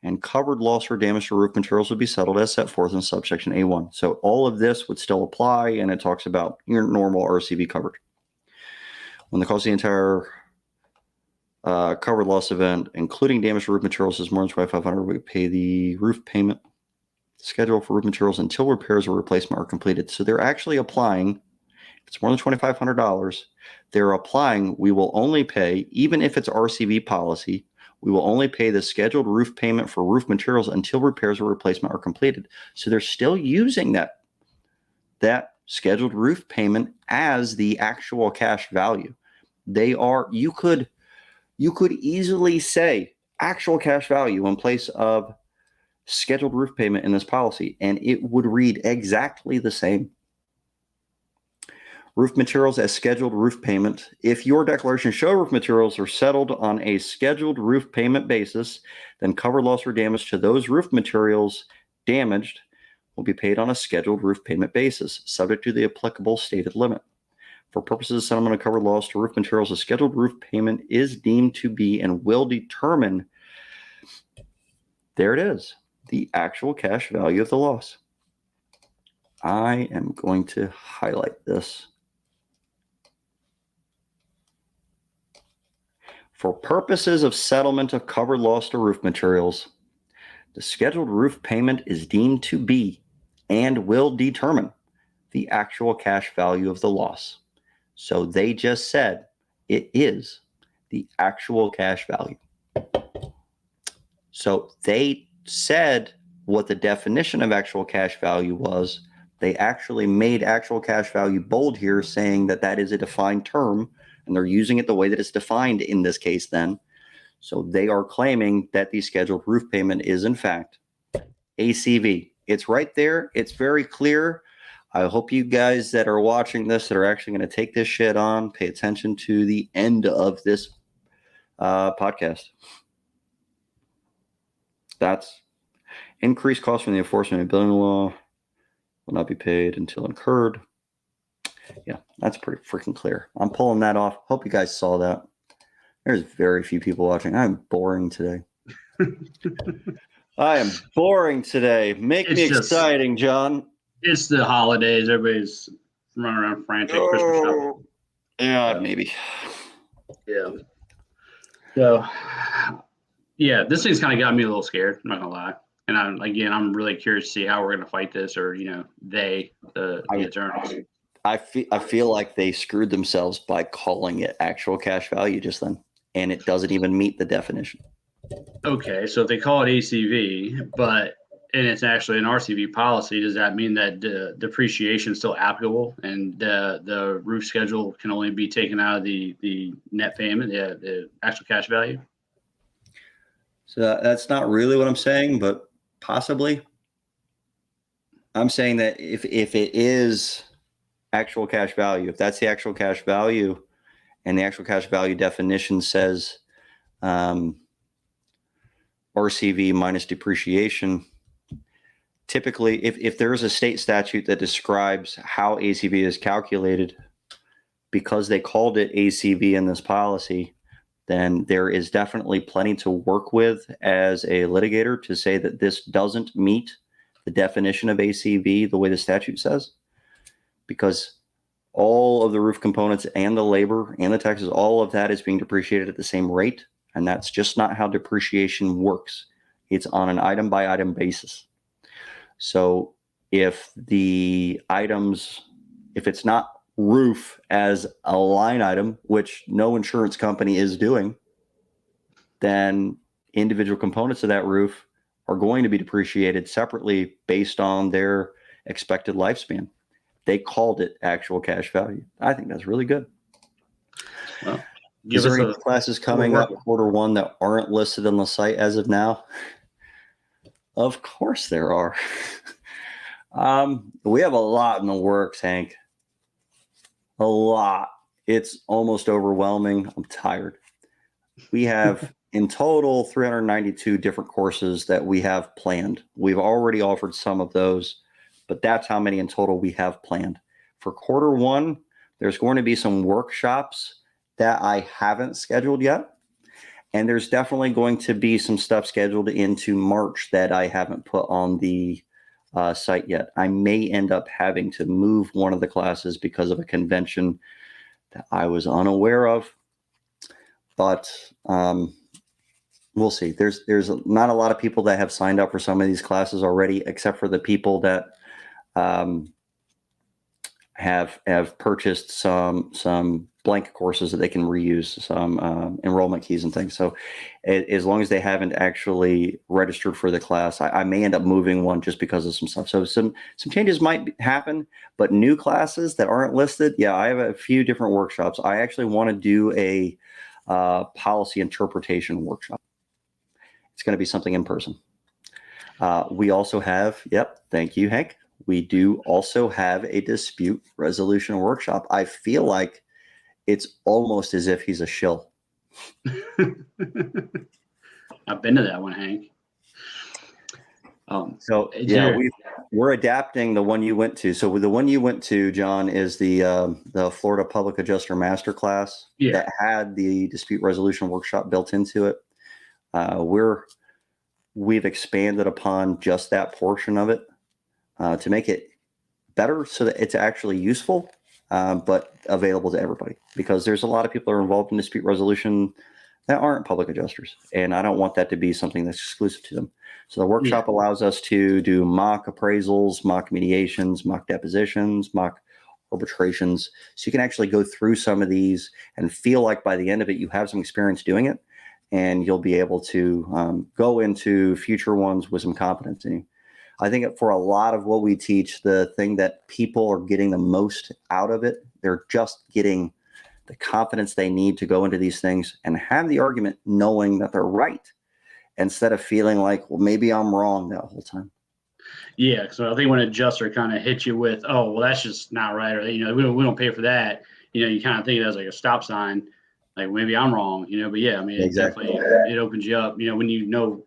and covered loss or damage to roof materials would be settled as set forth in subsection A1. So all of this would still apply, and it talks about your normal RCV coverage. When the cost of the entire covered loss event, including damage to roof materials, is more than $2,500, we pay the roof payment schedule for roof materials until repairs or replacement are completed. So they're actually applying, if it's more than $2,500, they're applying, we will only pay, even if it's RCV policy, we will only pay the scheduled roof payment for roof materials until repairs or replacement are completed. So they're still using that scheduled roof payment as the actual cash value. They are, you could easily say actual cash value in place of scheduled roof payment in this policy, and it would read exactly the same. Roof materials as scheduled roof payment. If your declaration show roof materials are settled on a scheduled roof payment basis, then covered loss or damage to those roof materials damaged will be paid on a scheduled roof payment basis, subject to the applicable stated limit. For purposes of settlement of covered loss to roof materials, a scheduled roof payment is deemed to be and will determine, there it is, the actual cash value of the loss. I am going to highlight this. For purposes of settlement of covered loss to roof materials, the scheduled roof payment is deemed to be and will determine the actual cash value of the loss. So they just said it is the actual cash value. So they said what the definition of actual cash value was. They actually made actual cash value bold here, saying that that is a defined term, and they're using it the way that it's defined in this case then. So they are claiming that the scheduled roof payment is in fact ACV. It's right there. It's very clear. I hope you guys that are watching this that are actually going to take this shit on, pay attention to the end of this podcast. That's increased cost from the enforcement of building law will not be paid until incurred. Yeah, that's pretty freaking clear. I'm pulling that off. Hope you guys saw that. There's very few people watching. I'm boring today. I am boring today. Make me exciting, John. It's the holidays. Everybody's running around frantic. Christmas shop. Yeah, maybe. Yeah. So, yeah, this thing's kind of got me a little scared. I'm not gonna lie. And I'm really curious to see how we're gonna fight this, or the attorneys. I feel like they screwed themselves by calling it actual cash value just then, and it doesn't even meet the definition. Okay, so if they call it ACV, and it's actually an RCV policy, does that mean that depreciation is still applicable, and the roof schedule can only be taken out of the net payment, the actual cash value? So that's not really what I'm saying, but possibly. I'm saying that if it is actual cash value, if that's the actual cash value, and the actual cash value definition says RCV minus depreciation, typically if there is a state statute that describes how ACV is calculated, because they called it ACV in this policy, then there is definitely plenty to work with as a litigator to say that this doesn't meet the definition of ACV the way the statute says, because all of the roof components and the labor and the taxes, all of that is being depreciated at the same rate. And that's just not how depreciation works. It's on an item by item basis. So if the items, if it's not roof as a line item, which no insurance company is doing, then individual components of that roof are going to be depreciated separately based on their expected lifespan. They called it actual cash value. I think that's really good. Well, is there any classes coming up Q1 that aren't listed on the site as of now? Of course there are. We have a lot in the works, Hank. A lot. It's almost overwhelming. I'm tired. We have in total 392 different courses that we have planned. We've already offered some of those, but that's how many in total we have planned. For Q1, there's going to be some workshops that I haven't scheduled yet. And there's definitely going to be some stuff scheduled into March that I haven't put on the site yet. I may end up having to move one of the classes because of a convention that I was unaware of. But we'll see. There's not a lot of people that have signed up for some of these classes already, except for the people that have purchased some blank courses that they can reuse, some enrollment keys and things. So as long as they haven't actually registered for the class, I may end up moving one just because of some stuff. So some changes might happen, but new classes that aren't listed, yeah, I have a few different workshops. I actually want to do a policy interpretation workshop. It's going to be something in person. We also have, thank you, Hank. We do also have a dispute resolution workshop. I feel like it's almost as if he's a shill. I've been to that one, Hank. We're adapting the one you went to. So the one you went to, John, is the Florida Public Adjuster Masterclass that had the dispute resolution workshop built into it. We've expanded upon just that portion of it to make it better so that it's actually useful, but available to everybody, because there's a lot of people that are involved in dispute resolution that aren't public adjusters. And I don't want that to be something that's exclusive to them. So the workshop allows us to do mock appraisals, mock mediations, mock depositions, mock arbitrations. So you can actually go through some of these and feel like by the end of it, you have some experience doing it, and you'll be able to go into future ones with some competency. I think for a lot of what we teach, the thing that people are getting the most out of it, they're just getting the confidence they need to go into these things and have the argument knowing that they're right, instead of feeling like, well, maybe I'm wrong that whole time. Yeah, so I think when an adjuster kind of hits you with, oh, well, that's just not right, or we don't pay for that. You kind of think it as like a stop sign, like maybe I'm wrong, but yeah, I mean, Exactly. it opens you up, when you know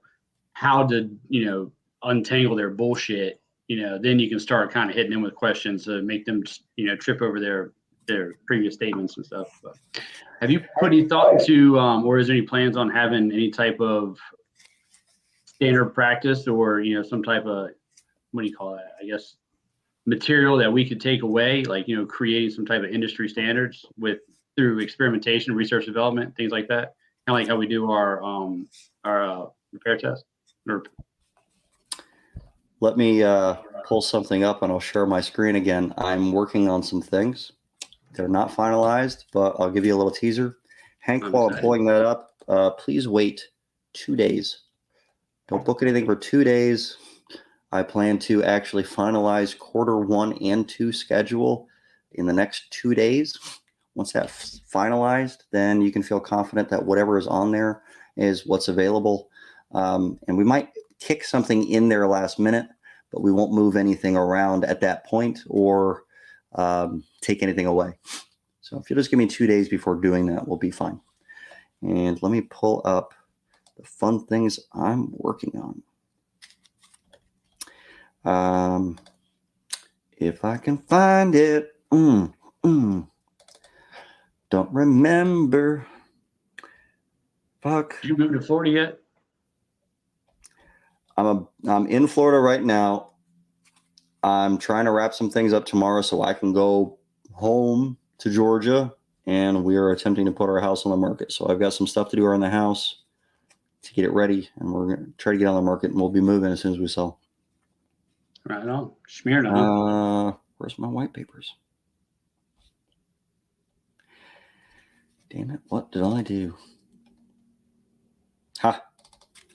how to, untangle their bullshit, then you can start kind of hitting them with questions to make them, trip over their previous statements and stuff. But have you put any thought into, or is there any plans on having any type of standard practice or, some type of, what do you call that? I guess material that we could take away, like, creating some type of industry standards through experimentation, research development, things like that. Kind of like how we do our repair test. Let me pull something up and I'll share my screen again. I'm working on some things. They're not finalized, but I'll give you a little teaser. Hank, while I'm pulling that up, please wait 2 days. Don't book anything for 2 days. I plan to actually finalize Q1 and Q2 schedule in the next 2 days. Once that's finalized, then you can feel confident that whatever is on there is what's available. And we might kick something in there last minute, but we won't move anything around at that point or take anything away. So if you'll just give me 2 days before doing that, we'll be fine. And let me pull up the fun things I'm working on. If I can find it, don't remember. Fuck. Did you move to Florida yet? I'm in Florida right now. I'm trying to wrap some things up tomorrow so I can go home to Georgia, and we are attempting to put our house on the market. So I've got some stuff to do around the house to get it ready, and we're going to try to get on the market, and we'll be moving as soon as we sell. Right on. Smyrna, huh? Where's my white papers? Damn it. What did I do? Ha.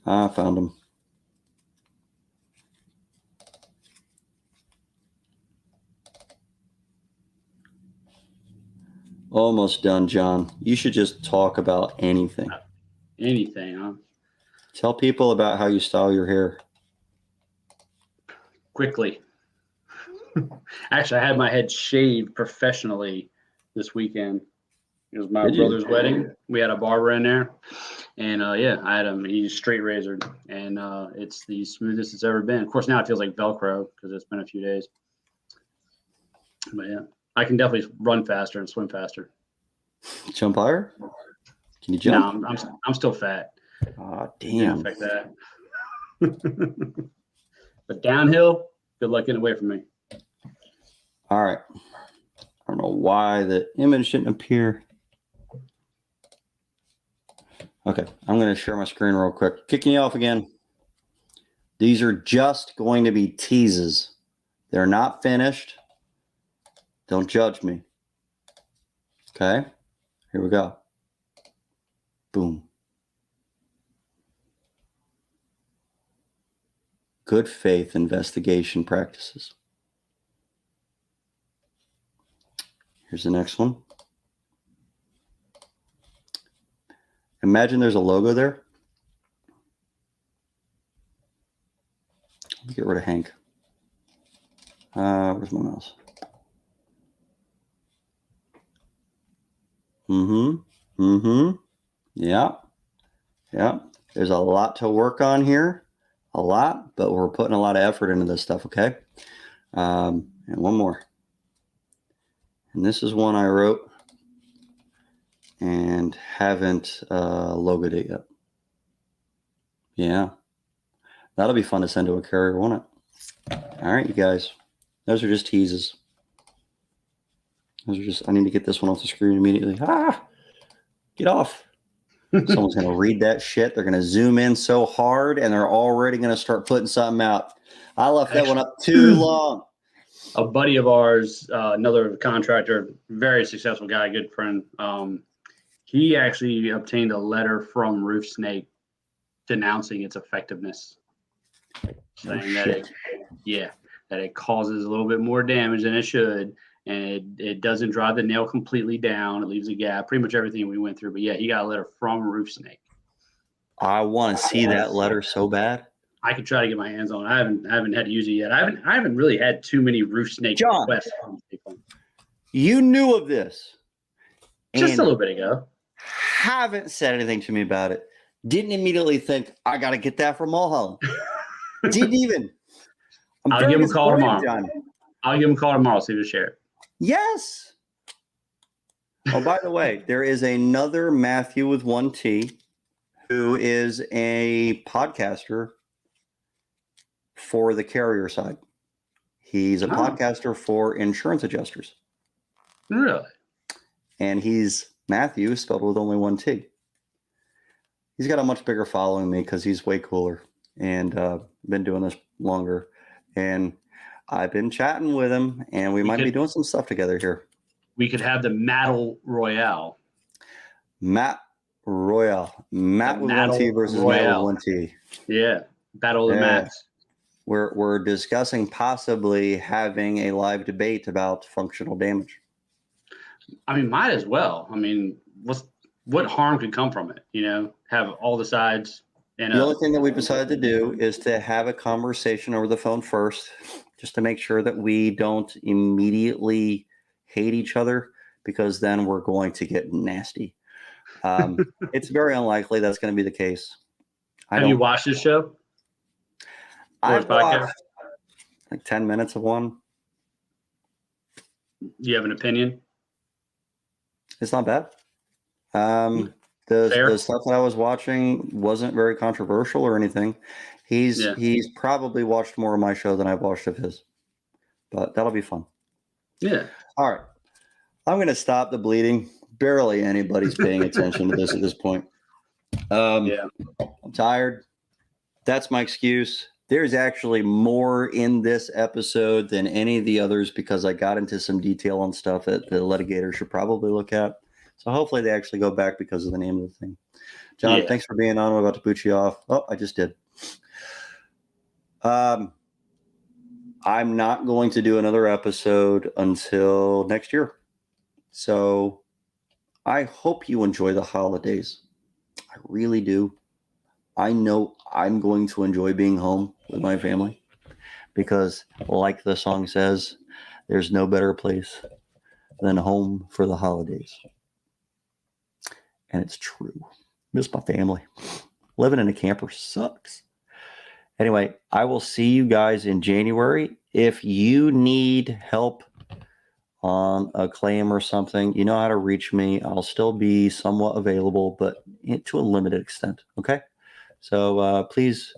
I found them. Almost done, John. You should just talk about anything. Anything, huh? Tell people about how you style your hair. Quickly. Actually, I had my head shaved professionally this weekend. It was my Did you? brother's wedding. We had a barber in there, and yeah, I had him. He's straight razored, and it's the smoothest it's ever been. Of course, now it feels like Velcro because it's been a few days. But yeah, I can definitely run faster and swim faster. Jump higher? Can you No, jump? I'm still fat. Oh, Didn't damn. affect that. But downhill, good luck getting away from me. All right. I don't know why the image didn't appear. Okay, I'm going to share my screen real quick. Kicking you off again. These are just going to be teases. They're not finished. Don't judge me. Okay, here we go. Boom. Good faith investigation practices. Here's the next one. Imagine there's a logo there. Let me get rid of Hank. Where's my mouse? Yeah. There's a lot to work on here. A lot, but we're putting a lot of effort into this stuff, okay? And one more. And this is one I wrote and haven't logoed it yet. Yeah. That'll be fun to send to a carrier, won't it? All right, you guys. Those are just teases. Those are just, I need to get this one off the screen immediately. Get off. Someone's going to read that shit. They're going to zoom in so hard, and they're already going to start putting something out. I left that one up too long. A buddy of ours, another contractor, very successful guy, good friend. He actually obtained a letter from Roof Snake denouncing its effectiveness, saying that it causes a little bit more damage than it should, and it doesn't drive the nail completely down. It leaves a gap. Pretty much everything we went through. But yeah, he got a letter from Roof Snake. I want to see that letter so bad. I could try to get my hands on it. I haven't had to use it yet. I haven't really had too many Roof Snake John, requests from people. You knew of this. Just a little bit ago. Haven't said anything to me about it. Didn't immediately think, I got to get that from Mulholland. Didn't even. I'll give him a call tomorrow. John. I'll give him a call tomorrow, see if he'll share it. Yes. Oh, by the way, there is another Matthew with 1T who is a podcaster for the carrier side. He's a podcaster for insurance adjusters. Really? And he's Matthew, spelled with only 1T. He's got a much bigger following than me because he's way cooler and been doing this longer. And I've been chatting with him, and we might be doing some stuff together here. We could have the Mattle Royale. Matt Royale. Matt with 1T versus Matt with 1T. Yeah. Battle of the Mats. We're discussing possibly having a live debate about functional damage. I mean, might as well. I mean, what harm could come from it? Have all the sides. And the only thing that we've decided to do is to have a conversation over the phone first, just to make sure that we don't immediately hate each other, because then we're going to get nasty. It's very unlikely that's going to be the case. Have you watched this show? I've watched like 10 minutes of one. Do you have an opinion? It's not bad. Fair. The stuff that I was watching wasn't very controversial or anything. He's probably watched more of my show than I've watched of his, but that'll be fun. Yeah. All right, I'm going to stop the bleeding. Barely anybody's paying attention to this at this point. I'm tired. That's my excuse. There's actually more in this episode than any of the others because I got into some detail on stuff that the litigator should probably look at. So hopefully they actually go back because of the name of the thing. John, thanks for being on. I'm about to boot you off. Oh, I just did. I'm not going to do another episode until next year. So I hope you enjoy the holidays. I really do. I know I'm going to enjoy being home with my family because, like the song says, there's no better place than home for the holidays. And it's true. Miss my family. Living in a camper sucks. Anyway, I will see you guys in January. If you need help on a claim or something, you know how to reach me. I'll still be somewhat available, but to a limited extent. Okay? So please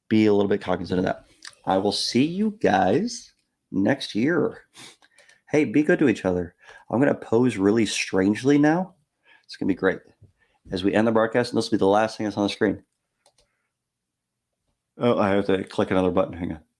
be a little bit cognizant of that. I will see you guys next year. Hey, be good to each other. I'm going to pose really strangely now. It's going to be great. As we end the broadcast, and this will be the last thing that's on the screen. Oh, I have to click another button. Hang on.